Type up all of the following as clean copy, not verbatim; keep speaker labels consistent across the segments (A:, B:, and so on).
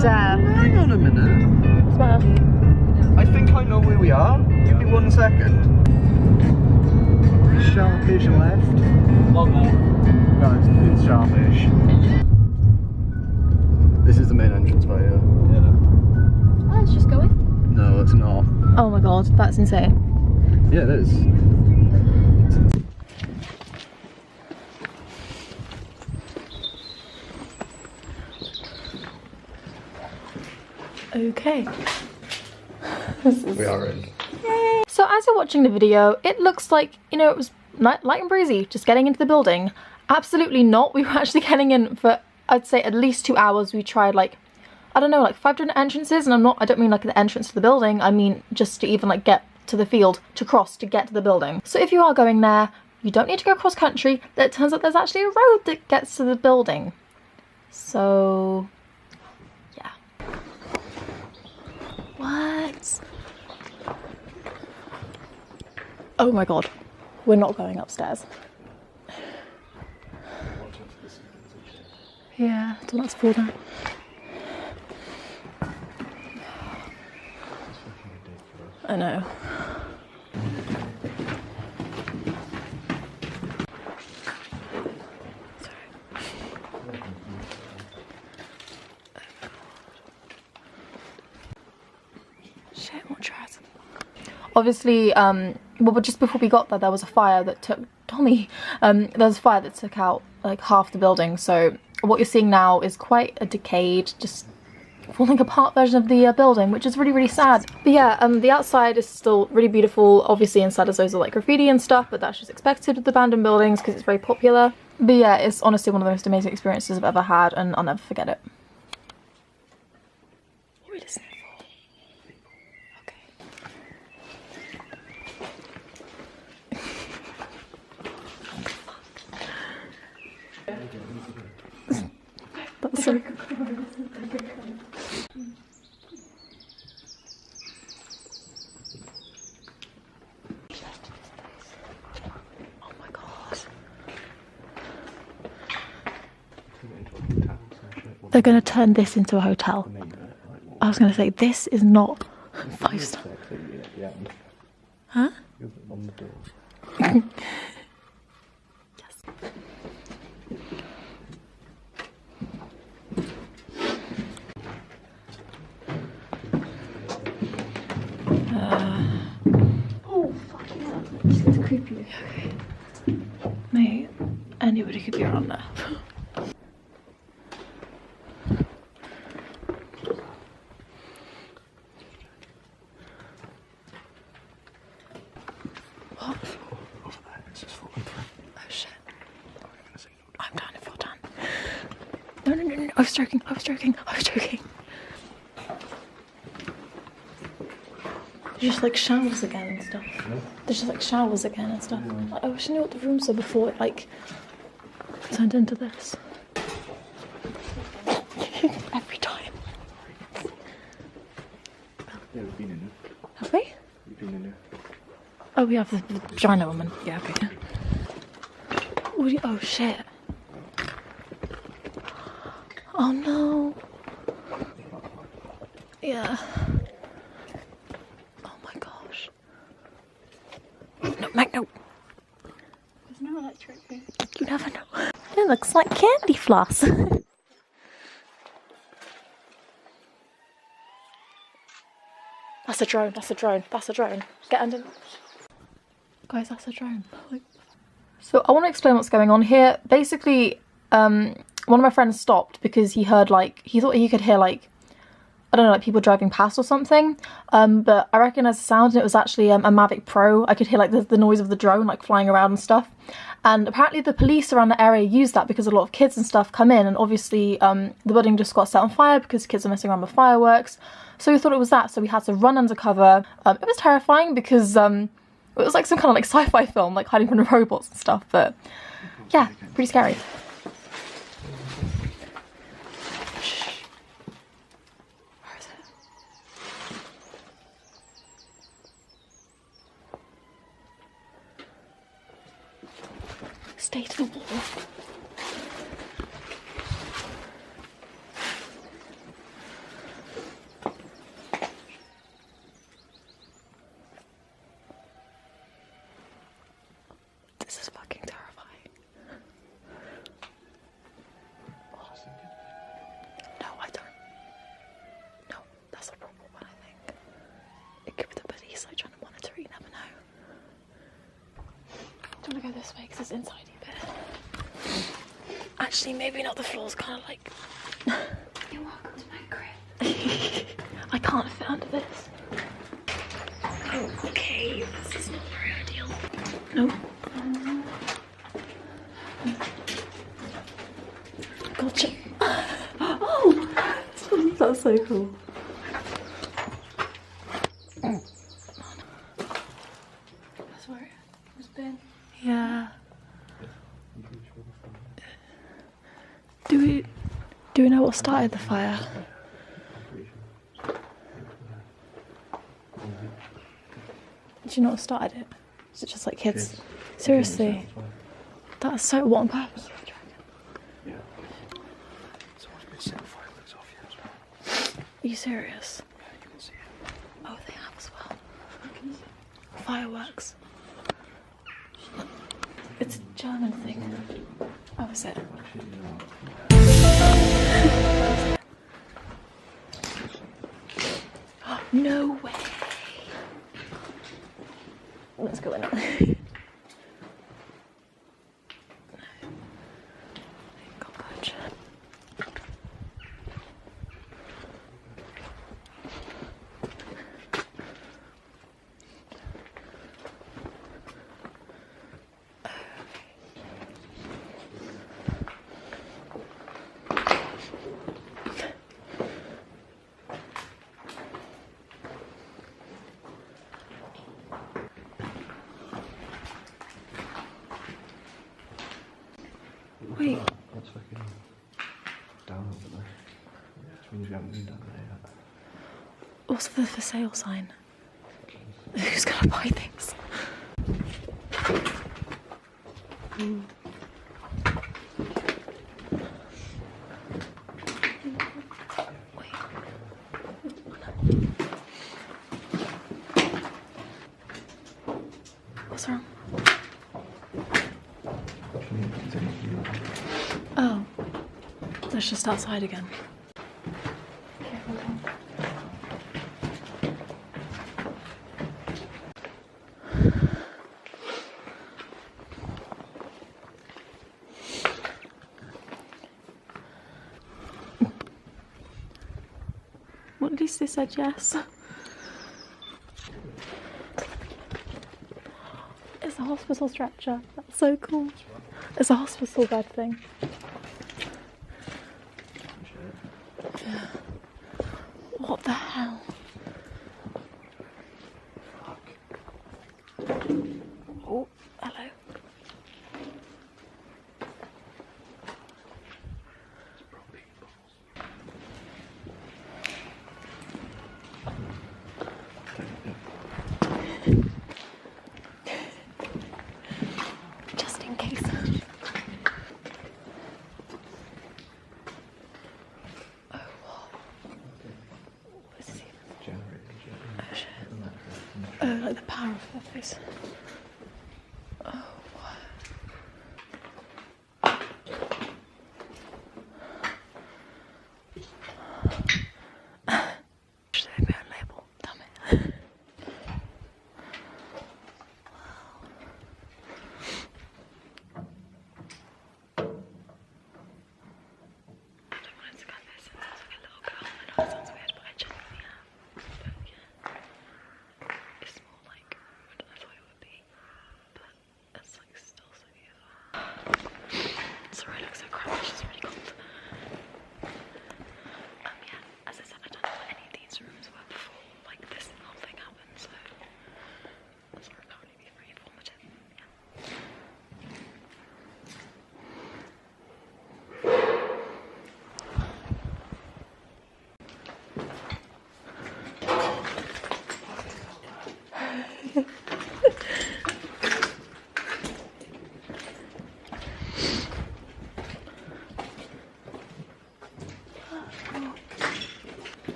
A: dare.
B: Hang on a minute.
A: What's the matter?
B: I think I know where we are. Give me 1 second. Sharpish left.
C: One more.
B: No, it's sharpish. This is the main entrance by here.
C: Yeah.
A: Oh, let's just go in.
B: No, it's not.
A: Oh my god, that's insane.
B: Yeah, it is.
A: Okay.
B: We are in.
A: Yay! So as you're watching the video, it looks like, you know, it was light and breezy, just getting into the building. Absolutely not. We were actually getting in for, I'd say, at least 2 hours. We tried like, I don't know, like 5 different entrances, and I don't mean like the entrance to the building, I mean just to even like get to the field, to cross, to get to the building. So if you are going there, you don't need to go cross country. It turns out there's actually a road that gets to the building. So, yeah. What? Oh my god, we're not going upstairs. Yeah, don't have to fall down. I know. Shit, more trash. Obviously, well, but just before we got there, there was a fire that took Tommy. There was a fire that took out like half the building. So what you're seeing now is quite a decayed, just falling apart version of the building, which is really, really sad. But yeah, the outside is still really beautiful. Obviously inside there's loads of like graffiti and stuff, but that's just expected with abandoned buildings because it's very popular. But yeah, it's honestly one of the most amazing experiences I've ever had, and I'll never forget it. What are we listening for? Okay. That's so cool. Oh my god. They're gonna turn this into a hotel. I was gonna say, this is not 5-star. Huh? Yes. Oh, fucking hell. This gets creepy. Okay. Mate, anybody could be around there. What?
B: Over there, it's just falling through.
A: Oh shit. I'm down if you're down. No, no, no, no. I was joking. I was joking. I was joking. There's just like showers again and stuff.
B: No?
A: There's just like showers again and stuff.
B: Yeah.
A: I wish I knew what the rooms were before it like turned into this. Every time.
B: Yeah, we've been in it.
A: Have we?
B: We've been in it.
A: Oh, we have the vagina woman. Yeah, okay. Oh shit. Oh no. Yeah. Oh my gosh. No, Mike, no.
D: There's no electric here.
A: You never know. It looks like candy floss. That's a drone, that's a drone, that's a drone. Get under. Guys, that's a drone. So I want to explain what's going on here. Basically, one of my friends stopped because he heard like, he thought he could hear like, I don't know, like people driving past or something. But I recognised the sound and it was actually a Mavic Pro. I could hear like the noise of the drone like flying around and stuff. And apparently the police around the area use that because a lot of kids and stuff come in, and obviously the building just got set on fire because kids are messing around with fireworks. So we thought it was that, so we had to run undercover. It was terrifying because it was like some kind of like sci-fi film, like hiding from the robots and stuff, but yeah, pretty scary. Shh. Where is it? Stay to the wall. Do you want to go this way because it's inside a bit? Actually, maybe not. The floor's kind of like.
D: You're welcome to my crib.
A: I can't fit under this. Oh, okay. This is not very ideal. No. Gotcha. Oh, that's so cool.
D: That's where it has been.
A: Yeah. Do we know what started the fire? Do you know what started it? Is it just like kids? Seriously? That's so. What on purpose?
B: Yeah. Someone's been setting fireworks off here as well.
A: Are you serious?
B: Yeah, you can see it.
A: Oh, they have as well. Fireworks. It's a German thing. Oh, is it? No way. Let's go in it. God. Wait.
B: That's fucking down over there. Which means we haven't been down there yet.
A: What's the for sale sign? Who's gonna buy things? Wait. What's wrong? Oh, that's just outside again. Well, at least they said yes. It's a hospital stretcher. That's so cool. It's a hospital bed thing. What the hell? Oh, hello. Just in case. Oh, what? What is he? Oh, shit. Oh, like the power of her face. Oh, what? Should I have my own label? Damn it. I don't want it to cut this. It sounds like a little girl. I know it sounds weird, but I genuinely am. But yeah. It's more like what I thought it would be. But it's like still so beautiful. Sorry, I look so crap. It's just really cold. Yeah, as I said, I don't know what any of these rooms were before. Like this whole thing happened, so that's where it can't really be very informative. Yeah.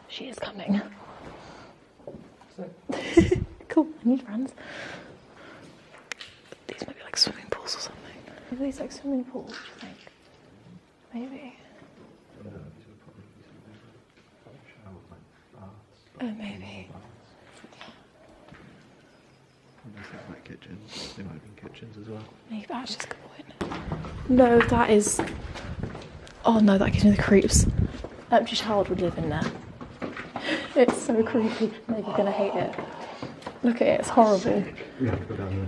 A: She is coming. Cool, I need friends. These might be like swimming pools or something. Are these like swimming pools, do you think? Maybe. Oh, maybe.
B: like kitchens. They might have been kitchens as well.
A: Maybe that's just a good point. No, that is... Oh no, that gives me the creeps. Empty child would live in there. It's so creepy. Maybe you're gonna hate it. Look at it, it's horrible.
B: We have to go down there.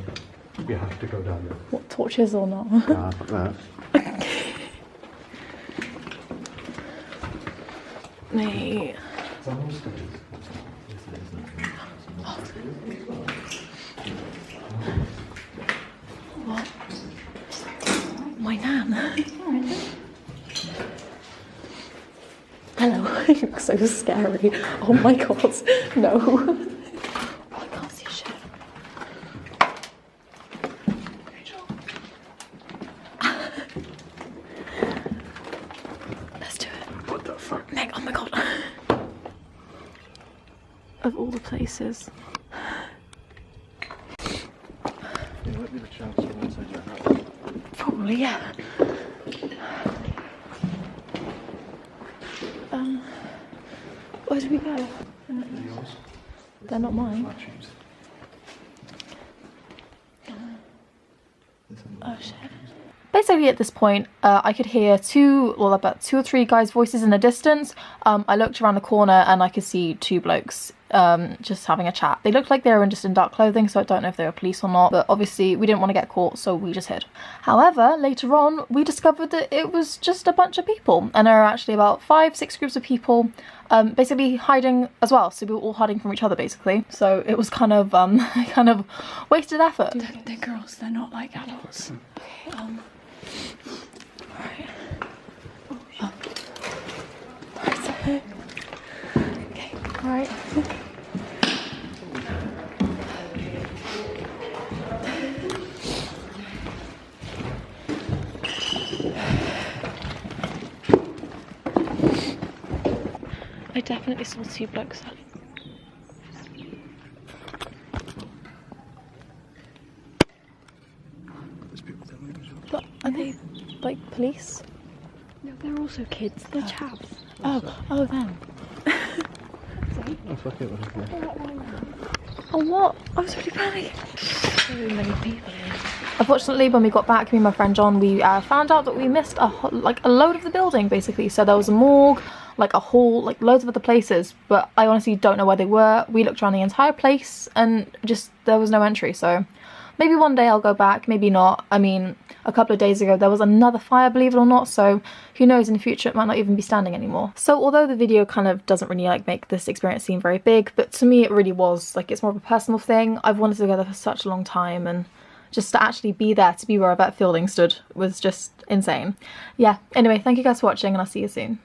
B: We have to go down there.
A: What, torches or not?
B: Nah, fuck that.
A: Mate.
B: It's almost
A: What? My nan. Hello. You look so scary. Oh my god. No. Oh, I can't see shit. Let's do it.
B: What the fuck?
A: Meg, oh my god. Of all the places.
B: There might be the chance from inside your house.
A: Probably, yeah. Where do we go?
B: Yours?
A: They're not mine.
B: Flat shoes.
A: Oh shit. Basically at this point, I could hear about two or three guys' voices in the distance. I looked around the corner and I could see two blokes just having a chat. They looked like they were just in dark clothing, so I don't know if they were police or not, but obviously we didn't want to get caught, so we just hid. However, later on, we discovered that it was just a bunch of people, and there were actually about 5-6 groups of people basically hiding as well, so we were all hiding from each other basically. So it was kind of wasted effort.
D: They're girls, they're not like adults.
A: Okay, Alright. Oh. Right. Okay, alright. I definitely saw two blokes.
B: There's people down there as well.
A: But are they like police?
D: No, they're also kids. They're chaps.
A: Oh, them.
B: Oh, fuck it, whatever.
A: Oh, what? I was really panicking.
D: So many people in.
A: Unfortunately, when we got back, me and my friend John, we found out that we missed a load of the building, basically. So there was a morgue, like a hall, like loads of other places, but I honestly don't know where they were. We looked around the entire place and just there was no entry. So maybe one day I'll go back, maybe not. I mean, a couple of days ago there was another fire, believe it or not, so who knows, in the future it might not even be standing anymore. So although the video kind of doesn't really like make this experience seem very big, but to me it really was. Like, it's more of a personal thing. I've wanted to go there for such a long time, and just to actually be there, to be where that building stood, was just insane. Yeah, anyway, thank you guys for watching and I'll see you soon.